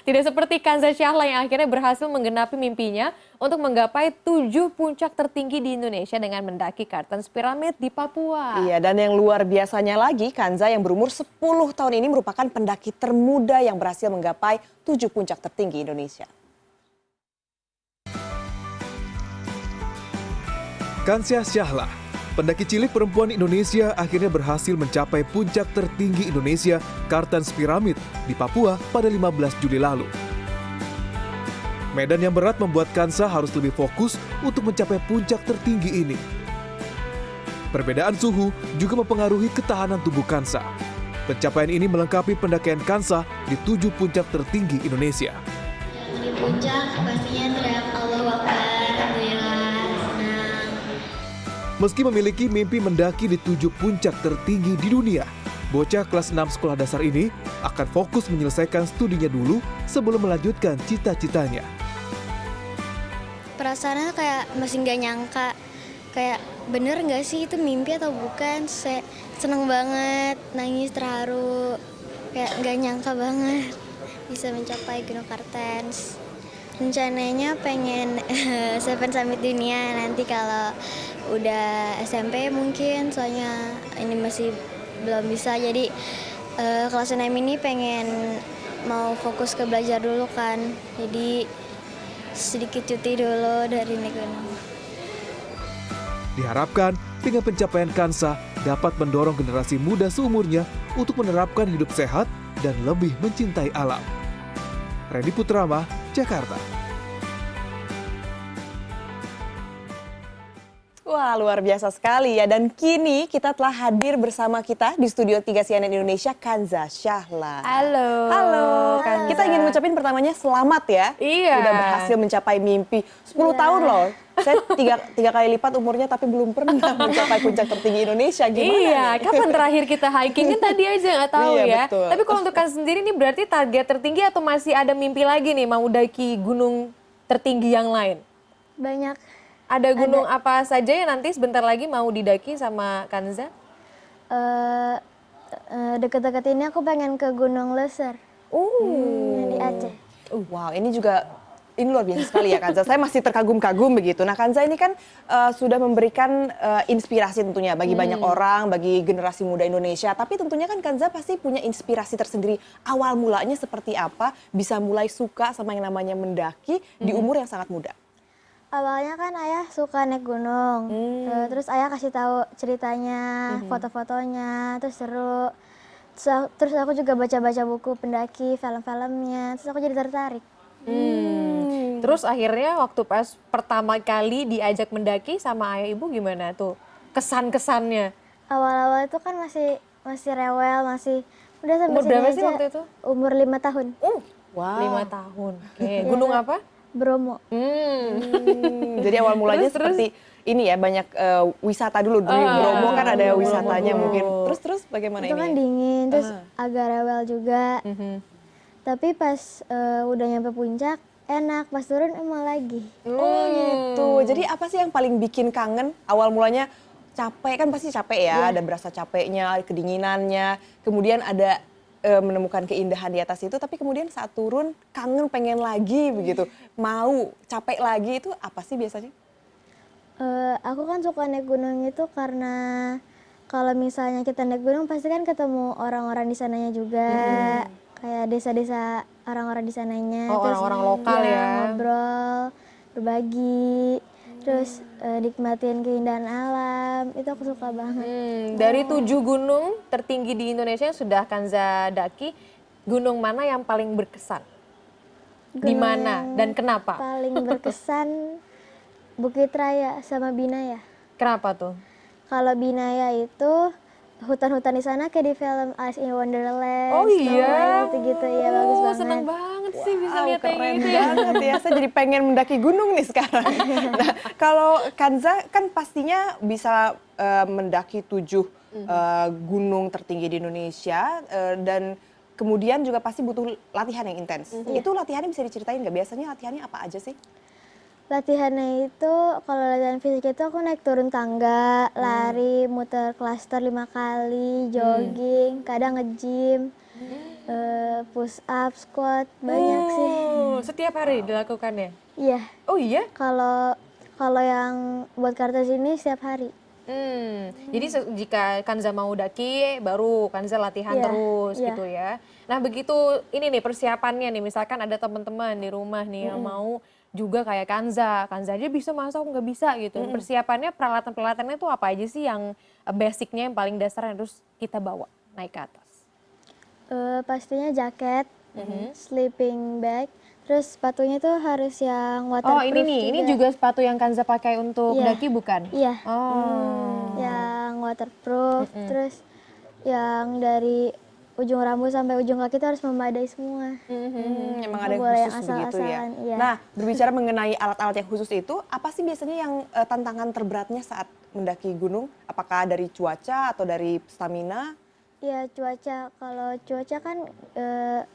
Tidak seperti Kanza Syahla yang akhirnya berhasil menggenapi mimpinya untuk menggapai 7 puncak tertinggi di Indonesia dengan mendaki Kartens Pyramid di Papua. Iya, dan yang luar biasanya lagi, Kanza yang berumur 10 tahun ini merupakan pendaki termuda yang berhasil menggapai 7 puncak tertinggi Indonesia. Kanza Syahla, pendaki cilik perempuan Indonesia akhirnya berhasil mencapai puncak tertinggi Indonesia, Kartens Pyramid di Papua pada 15 Juli lalu. Medan yang berat membuat Kanza harus lebih fokus untuk mencapai puncak tertinggi ini. Perbedaan suhu juga mempengaruhi ketahanan tubuh Kanza. Pencapaian ini melengkapi pendakian Kanza di 7 puncak tertinggi Indonesia. Di puncak pastinya teriak Allahu Akbar, alhamdulillah, senang. Meski memiliki mimpi mendaki di 7 puncak tertinggi di dunia, bocah kelas 6 sekolah dasar ini akan fokus menyelesaikan studinya dulu sebelum melanjutkan cita-citanya. Perasaannya kayak masih nggak nyangka, kayak bener nggak sih itu mimpi atau bukan. Saya seneng banget, nangis terharu, kayak nggak nyangka banget bisa mencapai Gunung Kartens. Rencananya pengen Seven Summit dunia nanti kalau udah SMP mungkin, soalnya ini masih belum bisa. Jadi kelas 6 ini pengen mau fokus ke belajar dulu kan, jadi sedikit cuti dulu dari naik gunung. Diharapkan dengan pencapaian Kanza dapat mendorong generasi muda seumurnya untuk menerapkan hidup sehat dan lebih mencintai alam. Randy Putrama, Jakarta. Wah, luar biasa sekali ya. Dan kini kita telah hadir bersama kita di Studio 3 CNN Indonesia, Kanza Syahla. Halo. Halo. Kanza. Kita ingin ngucapin pertamanya selamat ya. Iya. Udah berhasil mencapai mimpi. 10 tahun loh. Saya tiga kali lipat umurnya tapi belum pernah mencapai puncak tertinggi Indonesia. Gimana Iya, nih? kapan terakhir kita hiking kan tadi aja nggak tahu Iya, ya. betul. Tapi kalau untuk Kanza sendiri ini berarti target tertinggi atau masih ada mimpi lagi nih mau daki gunung tertinggi yang lain? Banyak. Ada gunung apa saja yang nanti sebentar lagi mau didaki sama Kanza? Deket-deket ini aku pengen ke Gunung Leser yang di Aceh. Wow, ini luar biasa sekali ya Kanza. Saya masih terkagum-kagum begitu. Nah Kanza ini kan sudah memberikan inspirasi tentunya bagi banyak orang, bagi generasi muda Indonesia. Tapi tentunya kan Kanza pasti punya inspirasi tersendiri. Awal mulanya seperti apa bisa mulai suka sama yang namanya mendaki di umur yang sangat muda? Awalnya kan ayah suka naik gunung, terus ayah kasih tahu ceritanya, foto-fotonya, terus seru. Terus aku juga baca-baca buku pendaki, film-filmnya, terus aku jadi tertarik. Terus akhirnya waktu pas pertama kali diajak mendaki sama ayah ibu gimana tuh kesan-kesannya? Awal-awal itu kan masih rewel, masih udah sampai Umur sini berapa aja. sih waktu itu? Umur 5 tahun. Wow. 5 tahun. Oke. Gunung apa? Bromo. Jadi awal mulanya seperti ini ya, banyak wisata dulu. Di Bromo kan ada wisatanya mungkin. Terus bagaimana Itu ini? kan dingin, terus agak rewel juga. Tapi pas udah nyampe puncak, enak. Pas turun emang lagi. Oh gitu. Jadi apa sih yang paling bikin kangen? Awal mulanya capek, kan pasti capek ya. Ada berasa capeknya, kedinginannya. Kemudian ada menemukan keindahan di atas itu. Tapi kemudian saat turun kangen, pengen lagi begitu. Mau capek lagi, itu apa sih biasanya? Aku kan suka naik gunung itu karena kalau misalnya kita naik gunung pasti kan ketemu orang-orang di sananya juga. Kayak desa-desa orang-orang di sananya. Oh, orang-orang lokal ya. Ngobrol, berbagi, terus nikmatin keindahan alam. Itu aku suka banget. Dari 7 gunung tertinggi di Indonesia yang sudah Kanza daki, gunung mana yang paling berkesan? Di mana dan kenapa? Paling berkesan Bukit Raya sama Binaya. Kenapa tuh? Kalau Binaya itu hutan-hutan di sana kayak di film Alice in Wonderland. Oh iya. Gitu-gitu ya, bagus banget. Seneng banget sih bisa Wow, lihat kayak keren gitu ya. banget ya. Saya jadi pengen mendaki gunung nih sekarang. Nah, kalau Kanza kan pastinya bisa mendaki 7 gunung tertinggi di Indonesia dan kemudian juga pasti butuh latihan yang intens. Itu latihannya bisa diceritain nggak? Biasanya latihannya apa aja sih? Latihannya itu, kalau latihan fisik itu aku naik turun tangga, lari, muter klaster 5 kali, jogging, kadang nge-gym. Push up, squat, banyak sih. Setiap hari dilakukannya? Iya, Oh iya? kalau kalau yang buat kartes ini setiap hari. Jadi jika Kanza mau daki, baru Kanza latihan Iya, terus iya. gitu ya. Nah begitu ini nih persiapannya nih, misalkan ada teman-teman di rumah nih yang mau juga kayak Kanza, Kanza aja bisa masa aku nggak bisa gitu. Persiapannya peralatan-peralatannya tuh apa aja sih yang basicnya yang paling dasar yang harus kita bawa naik ke atas? Pastinya jaket, sleeping bag, terus sepatunya tuh harus yang Oh waterproof ini juga sepatu yang Kanza pakai untuk Iya. daki bukan? Iya, Oh. yang waterproof, terus yang dari ujung rambut sampai ujung kaki itu harus memadai semua. Emang Nggak ada yang boleh yang khusus begitu ya. asal-asalan, iya. Nah, berbicara mengenai alat-alat yang khusus itu, apa sih biasanya yang tantangan terberatnya saat mendaki gunung? Apakah dari cuaca atau dari stamina? Iya, cuaca. Kalau cuaca kan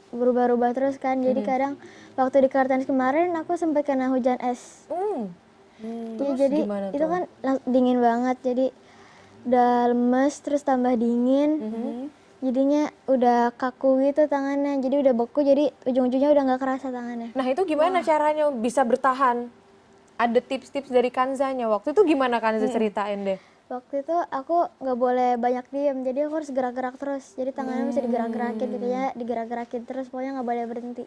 berubah-ubah terus kan. Jadi kadang waktu di Kartens kemarin aku sempat kena hujan es. Iya, Terus jadi gimana itu tuh? kan dingin banget. Jadi udah lemes terus tambah dingin. Jadinya udah kaku gitu tangannya. Jadi udah beku. Jadi ujung-ujungnya udah nggak kerasa tangannya. Nah itu gimana caranya bisa bertahan? Ada tips-tips dari Kanzanya. Waktu itu gimana Kanza ceritain deh? Waktu itu aku nggak boleh banyak diem, jadi aku harus gerak-gerak terus. Jadi tangannya mesti digerak-gerakin gitu ya, digerak-gerakin terus, pokoknya nggak boleh berhenti.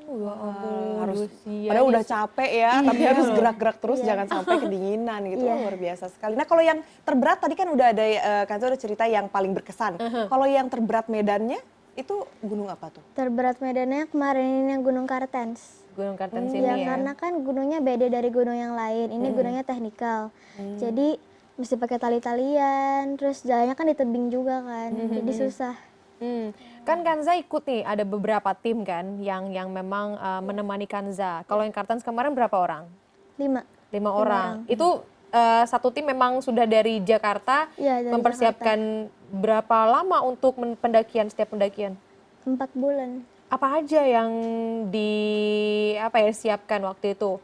Ya ampun, Harus, usianya padahal udah capek ya, tapi harus gerak-gerak terus, Iya. jangan sampai kedinginan gitu. Iya. Luar biasa sekali. Nah, kalau yang terberat tadi kan udah ada, Kanza udah cerita yang paling berkesan. Kalau yang terberat medannya, itu gunung apa tuh? Terberat medannya kemarin ini yang Gunung Kartens. Gunung Kartens ini Ya, ya. karena kan gunungnya beda dari gunung yang lain. Ini gunungnya teknikal. Jadi mesti pakai tali-talian, terus jalannya kan di tebing juga kan. Jadi susah. Kan Kanza ikut nih, ada beberapa tim kan yang memang menemani Kanza. Kalau yang Kartens kemarin berapa orang? 5. 5 orang. Itu satu tim memang sudah dari Jakarta Iya, dari mempersiapkan berapa lama untuk pendakian setiap pendakian? 4 bulan. Apa aja yang siapkan waktu itu?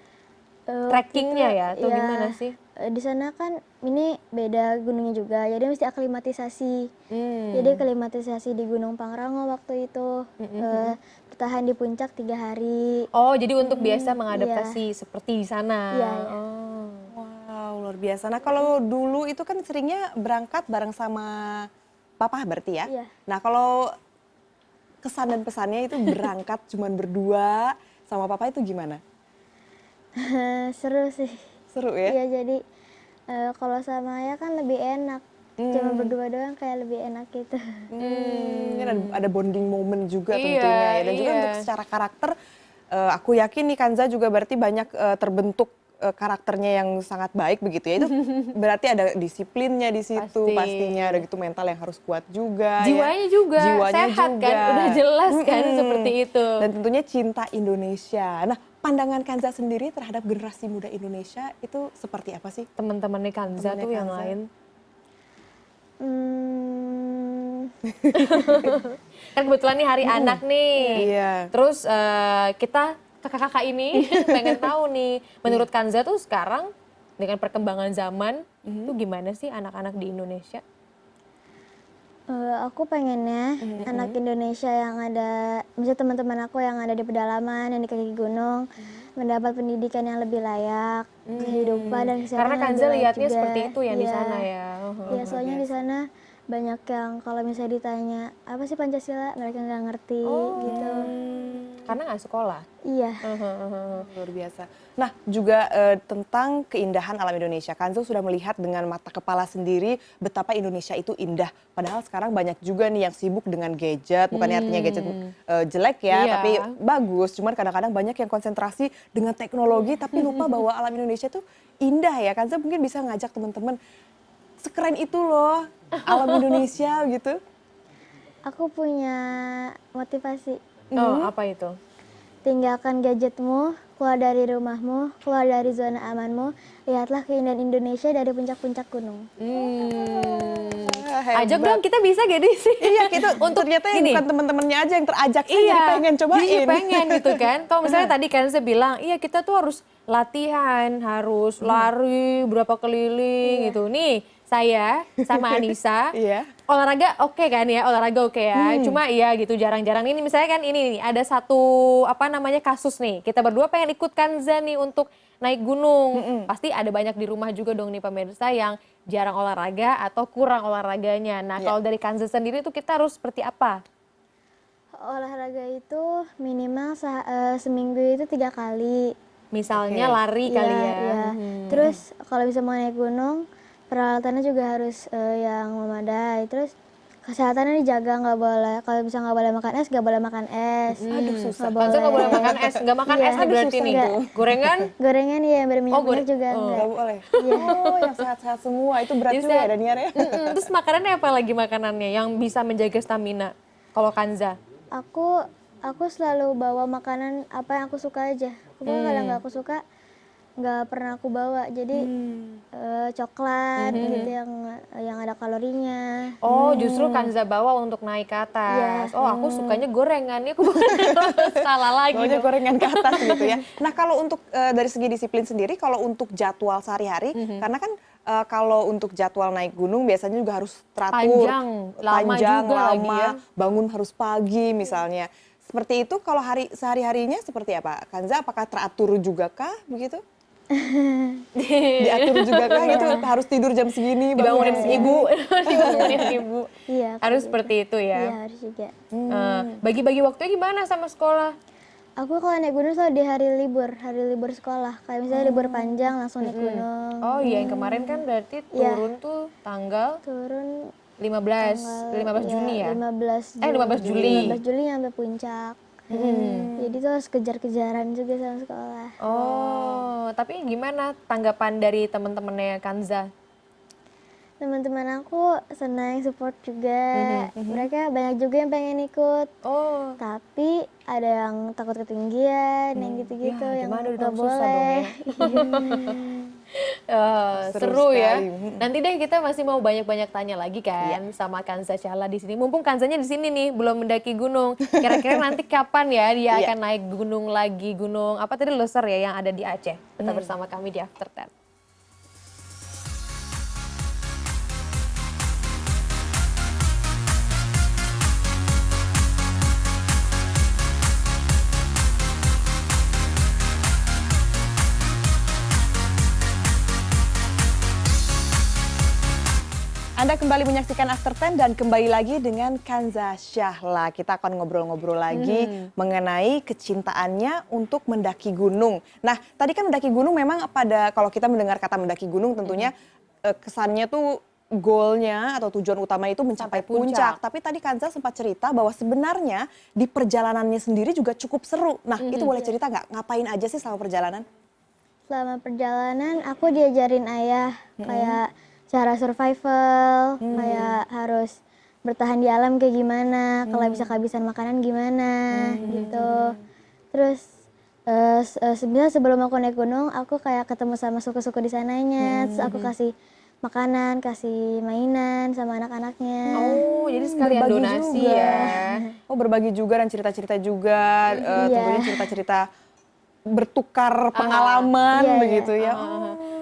Waktu Trackingnya itu, ya atau gimana sih? Di sana kan ini beda gunungnya juga, jadi mesti aklimatisasi. Jadi aklimatisasi di Gunung Pangrango waktu itu, bertahan di puncak 3 hari. Oh, jadi untuk biasa mengadaptasi seperti di sana. Iya, iya. Oh. Wow, luar biasa. Nah, kalau dulu itu kan seringnya berangkat bareng sama papa berarti ya? Iya. Nah, kalau kesan dan pesannya itu berangkat cuman berdua sama papa itu gimana? Seru sih. Seru ya? Iya, jadi kalau sama ayah kan lebih enak. Cuma berdua doang kayak lebih enak gitu. Kan ada bonding moment juga Iya, tentunya ya. Dan juga iya. untuk secara karakter, aku yakin nih Kanza juga berarti banyak terbentuk karakternya yang sangat baik begitu ya. Itu berarti ada disiplinnya di situ Pasti. pastinya, ada gitu mental yang harus kuat juga. Jiwanya ya. juga Jiwanya sehat juga. kan, udah jelas kan seperti itu. Dan tentunya cinta Indonesia. Nah, pandangan Kanza sendiri terhadap generasi muda Indonesia itu seperti apa sih? Teman-temannya Kanza Temannya tuh yang Kanza. lain. Hmm, Kan kebetulan nih hari anak nih. Iya. Terus kita kakak-kakak ini pengen tahu nih, menurut Kanza tuh sekarang dengan perkembangan zaman tuh gimana sih anak-anak di Indonesia? aku pengennya anak Indonesia yang ada, misalnya teman-teman aku yang ada di pedalaman, yang di kaki gunung, mendapat pendidikan yang lebih layak, kehidupan dan kesehatan Karena yang Kanza lebih layak lihatnya juga. seperti itu yang di Iya. sana ya. Iya, soalnya di sana banyak yang kalau misalnya ditanya apa sih Pancasila, mereka nggak ngerti gitu. Karena nggak sekolah. Iya. Luar biasa. Nah, juga tentang keindahan alam Indonesia. Kanza sudah melihat dengan mata kepala sendiri betapa Indonesia itu indah. Padahal sekarang banyak juga nih yang sibuk dengan gadget. Bukannya artinya gadget jelek ya, Iya. tapi bagus. Cuman kadang-kadang banyak yang konsentrasi dengan teknologi tapi lupa bahwa alam Indonesia itu indah ya. Kanza mungkin bisa ngajak teman-teman, sekeren itu loh alam Indonesia gitu. Aku punya motivasi. Oh, apa itu? Tinggalkan gadgetmu, keluar dari rumahmu, keluar dari zona amanmu, lihatlah keindahan Indonesia dari puncak-puncak gunung. Ajak dong, kita bisa gak sih? Iya, kita Untuk ternyata yang gini. bukan teman-temannya aja yang terajak, saya jadi pengen cobain. Iya pengen gitu kan. Kalau misalnya tadi kan saya bilang, iya kita tuh harus latihan, harus lari berapa keliling gitu. Nih saya sama Anissa Iya. olahraga oke kan ya, olahraga oke ya. Cuma iya gitu jarang-jarang ini misalnya kan ini nih ada satu apa namanya kasus nih. Kita berdua pengen ikut Kanza nih untuk naik gunung. Pasti ada banyak di rumah juga dong nih pemirsa yang jarang olahraga atau kurang olahraganya. Nah, kalau dari Kanza sendiri tuh kita harus seperti apa? Olahraga itu minimal seminggu itu 3 kali. Misalnya lari kali ya. Iya. Terus kalau bisa mau naik gunung, peralatannya juga harus yang memadai. Terus kesehatannya dijaga, nggak boleh. Kalau bisa nggak boleh makan es, nggak boleh makan es. Aduh susah. Kanza nggak boleh makan es, nggak makan es nih berarti nih. Gorengan? Gorengan ya, berminyak juga enggak. Nggak boleh. Oh, yang sehat-sehat semua itu berat juga ya Daniar ya. Terus makanannya apa lagi makanannya yang bisa menjaga stamina kalau Kanza? Aku selalu bawa makanan apa yang aku suka aja. Pokoknya kalau nggak aku suka, nggak pernah aku bawa. Jadi coklat gitu yang ada kalorinya. Oh, justru Kanza bawa untuk naik ke atas. Oh, aku sukanya gorengannya. Aku salah lagi. Bawanya dong. gorengan ke atas gitu ya. Nah kalau untuk dari segi disiplin sendiri, kalau untuk jadwal sehari-hari, karena kan kalau untuk jadwal naik gunung biasanya juga harus teratur, Lama juga lagi ya. bangun harus pagi misalnya. Seperti itu kalau sehari-harinya seperti apa? Kanza apakah teratur juga kah begitu? Diatur juga kah gitu? Harus tidur jam segini, Dibangunin bangun ibu, dibangunin ibu. Iya. Harus seperti itu Iya ya. harus juga. Bagi-bagi waktunya gimana sama sekolah? Aku kalau naik gunung selalu di hari libur sekolah. Kayak misalnya libur panjang langsung naik gunung. Oh iya, yang kemarin kan berarti turun tuh tanggal Turun 15 Juni ya? 15 Juli. 15 Juli sampai puncak. Jadi tuh harus kejar-kejaran juga sama sekolah. Oh, tapi gimana tanggapan dari teman-temannya Kanza? Teman-teman aku senang support juga. Mereka banyak juga yang pengen ikut. Oh, Tapi ada yang takut ketinggian, yang gitu-gitu ya, yang gimana nggak dong, susah boleh. seru ya. sekali. Nanti deh kita masih mau banyak-banyak tanya lagi kan sama Kanza Syahla di sini. Mumpung Kanzanya di sini nih, belum mendaki gunung. Kira-kira nanti kapan ya dia akan naik gunung lagi? Gunung apa tadi Loser ya yang ada di Aceh. Tetap bersama kami di After 10. Anda kembali menyaksikan After 10 dan kembali lagi dengan Kanza Syahla. Kita akan ngobrol-ngobrol lagi mengenai kecintaannya untuk mendaki gunung. Nah, tadi kan mendaki gunung memang kalau kita mendengar kata mendaki gunung tentunya kesannya tuh goalnya atau tujuan utama itu mencapai Sampai puncak. puncak. Tapi tadi Kanza sempat cerita bahwa sebenarnya di perjalanannya sendiri juga cukup seru. Nah, itu boleh cerita nggak? Ngapain aja sih selama perjalanan? Selama perjalanan aku diajarin ayah kayak cara survival, kayak harus bertahan di alam kayak gimana, kalau bisa kehabisan makanan gimana gitu. Terus sebenarnya sebelum aku naik gunung, aku kayak ketemu sama suku-suku di sananya, terus aku kasih makanan, kasih mainan sama anak-anaknya. Oh, jadi sekalian Berbagi donasi juga. ya. Oh, berbagi juga dan cerita-cerita juga, tentunya cerita-cerita bertukar pengalaman Iya, begitu ya.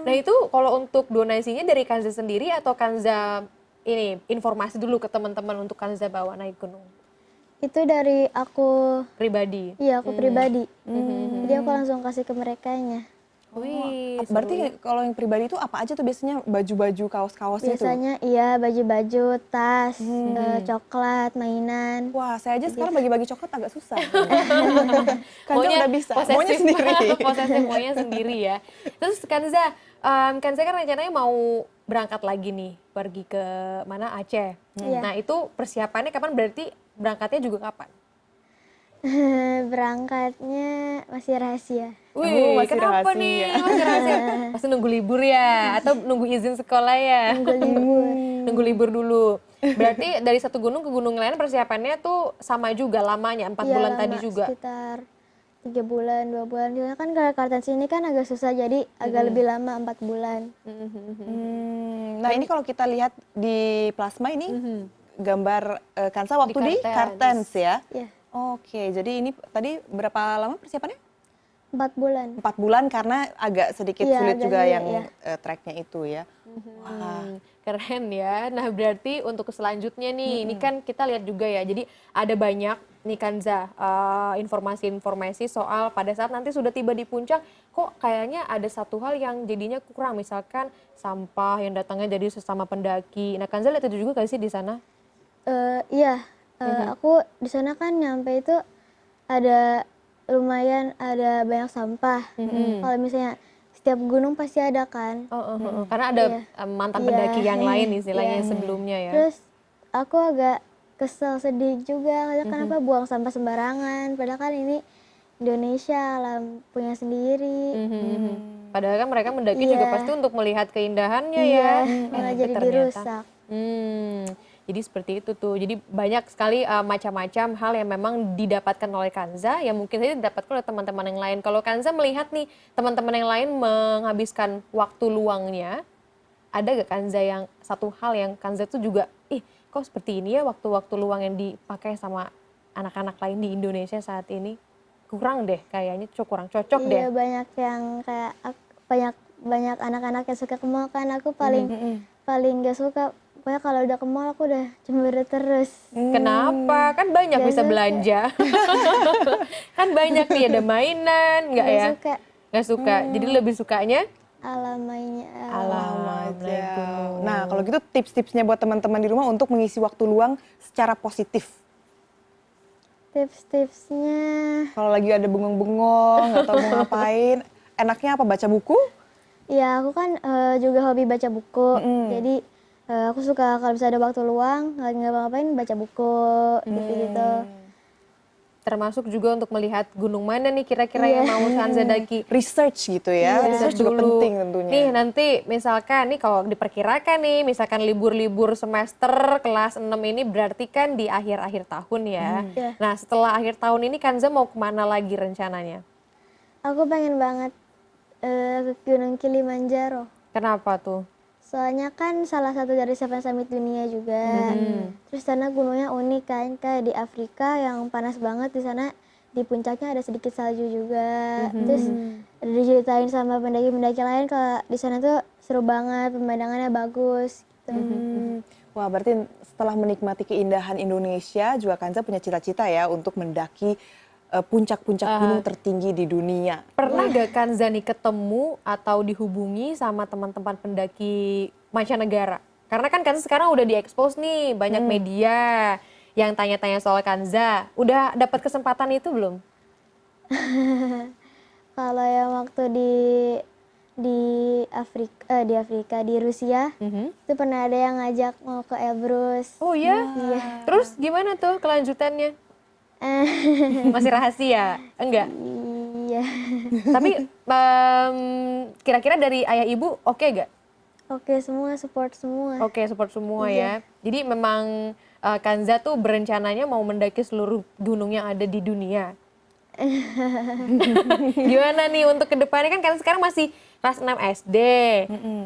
Nah itu kalau untuk donasinya dari Kanza sendiri atau Kanza ini informasi dulu ke teman-teman untuk Kanza bawa naik gunung Itu dari aku, pribadi? iya aku pribadi. Jadi aku langsung kasih ke merekanya. Wih, Berarti kalau yang pribadi itu apa aja tuh biasanya baju-baju, kaos-kaosnya tuh? Biasanya iya baju-baju, tas, coklat, mainan. Wah, saya aja sekarang bagi-bagi coklat agak susah. Kanza Maunya udah bisa, posesif, maunya sendiri. posesif maunya sendiri ya. Terus Kanza, Kanza kan rencananya mau berangkat lagi nih, pergi ke mana Aceh. Nah itu persiapannya kapan? Berarti berangkatnya juga kapan? Berangkatnya masih rahasia. Wih, masih kenapa rahasia. nih? Masih rahasia. Pasti nunggu libur ya? Atau nunggu izin sekolah ya? Nunggu libur. Nunggu libur dulu. Berarti dari satu gunung ke gunung lain persiapannya tuh sama juga lamanya, 4 Iya, bulan lama, tadi juga? sekitar 3 bulan, 2 bulan. Soalnya kan kalau kartens ini kan agak susah, jadi agak lebih lama 4 bulan. Nah ini kalau kita lihat di plasma ini gambar Kanza waktu di Kartens. Kartens ya? Iya. Oke, jadi ini tadi berapa lama persiapannya? 4 bulan. 4 bulan karena agak sedikit Iya, sulit agak juga sulit, yang ya. treknya itu ya. Wah. Keren ya. Nah berarti untuk selanjutnya nih, ini kan kita lihat juga ya. Jadi ada banyak nih Kanza informasi-informasi soal pada saat nanti sudah tiba di puncak, kok kayaknya ada satu hal yang jadinya kurang. Misalkan sampah yang datangnya dari sesama pendaki. Nah Kanza lihat itu juga gak sih di sana? Iya, aku di sana kan nyampe itu ada lumayan ada banyak sampah. Kalau misalnya setiap gunung pasti ada kan. Karena ada Iya. mantan Iya. pendaki yang lain istilahnya Iya. sebelumnya ya. Terus aku agak kesel sedih juga, karena kenapa buang sampah sembarangan, padahal kan ini Indonesia alam punya sendiri. Padahal kan mereka mendaki Iya. juga pasti untuk melihat keindahannya Iya, ya. malah Tapi jadi ternyata- dirusak. Jadi seperti itu tuh. Jadi banyak sekali macam-macam hal yang memang didapatkan oleh Kanza yang mungkin saja didapatkan oleh teman-teman yang lain. Kalau Kanza melihat nih teman-teman yang lain menghabiskan waktu luangnya, ada gak Kanza yang satu hal yang Kanza tuh juga, kok seperti ini ya waktu-waktu luang yang dipakai sama anak-anak lain di Indonesia saat ini? Kurang deh kayaknya, kurang cocok deh. Iya, banyak yang kayak banyak anak-anak yang suka ke mall kan, aku paling gak suka. Pokoknya kalau udah ke mall aku udah cemburu terus. Kenapa? Kan banyak Gak bisa suka. belanja. Kan banyak nih ada mainan, nggak Gak ya? suka Nggak suka. Jadi lebih sukanya alam mainnya. alam, naik Aja. gunung. Nah, kalau gitu tips-tipsnya buat teman-teman di rumah untuk mengisi waktu luang secara positif. Tips-tipsnya, Kalau lagi ada bengong-bengong, nggak tahu mau ngapain, enaknya apa? Baca buku? ya aku kan juga hobi baca buku. Jadi aku suka kalau bisa ada waktu luang, lagi nggak ngapain baca buku gitu-gitu. Termasuk juga untuk melihat gunung mana nih kira-kira yang mau Kanza daki. Research gitu ya. Research juga Dulu. penting tentunya. Nih nanti misalkan nih kalau diperkirakan nih misalkan libur-libur semester kelas 6 ini berarti kan di akhir-akhir tahun ya. Iya. Nah setelah akhir tahun ini Kanza mau kemana lagi rencananya? Aku pengen banget ke Gunung Kilimanjaro. Kenapa tuh? Soalnya kan salah satu dari 7 summit dunia juga. Terus sana gunungnya unik kan, kayak di Afrika yang panas banget, di sana di puncaknya ada sedikit salju juga. Terus diceritain sama pendaki-pendaki lain kalau di sana tuh seru banget, pemandangannya bagus gitu. Wah, berarti setelah menikmati keindahan Indonesia, juga Kanza punya cita-cita ya untuk mendaki puncak-puncak gunung tertinggi di dunia. Pernah gak Kanza nih ketemu atau dihubungi sama teman-teman pendaki mancanegara? Karena kan Kanza sekarang udah di-expose nih, banyak media yang tanya-tanya soal Kanza. Udah dapat kesempatan itu belum? Kalau yang waktu di Afrika, di Rusia, itu pernah ada yang ngajak mau ke Elbrus. Oh iya? Terus gimana tuh kelanjutannya? Masih rahasia? Enggak? Iya. Tapi kira-kira dari ayah ibu oke gak? Oke, semua support semua. Oke, support semua ya. Jadi memang Kanza tuh berencananya mau mendaki seluruh gunung yang ada di dunia. Gimana nih untuk kedepannya kan karena sekarang masih kelas 6 SD,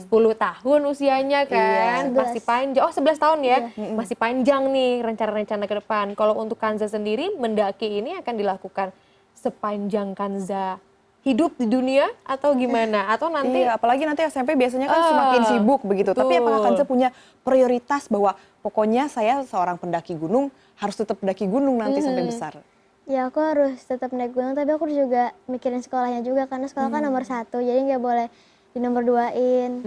10 tahun usianya kan, Iya. masih panjang. Oh 11 tahun ya, masih panjang nih rencana-rencana ke depan. Kalau untuk Kanza sendiri mendaki ini akan dilakukan sepanjang Kanza hidup di dunia atau gimana? Atau nanti Iya, apalagi nanti SMP biasanya kan semakin sibuk begitu. Tapi apakah Kanza punya prioritas bahwa pokoknya saya seorang pendaki gunung harus tetap pendaki gunung nanti sampai besar? Ya aku harus tetap naik gunung, tapi aku juga mikirin sekolahnya juga karena sekolah kan nomor 1, jadi nggak boleh di nomor 2-in.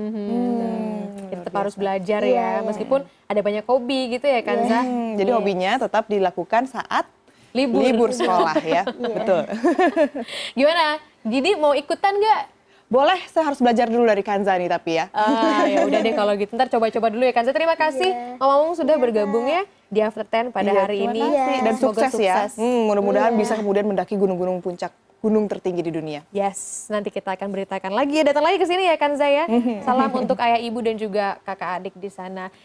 tetap harus belajar Iya, ya, meskipun ada banyak hobi gitu ya Kanza. Jadi hobinya tetap dilakukan saat libur sekolah ya. Betul. Gimana? Jadi mau ikutan nggak? Boleh, saya harus belajar dulu dari Kanza nih tapi ya. Ya udah deh kalau gitu, ntar coba-coba dulu ya Kanza. Terima kasih Om Amung sudah bergabung ya di After 10 pada Iya, hari terima ini. kasih. Dan Semoga sukses ya. Mudah-mudahan bisa kemudian mendaki gunung-gunung puncak, gunung tertinggi di dunia. Yes, nanti kita akan beritakan lagi ya. Datang lagi ke sini ya Kanza ya. Salam untuk ayah ibu dan juga kakak adik di sana.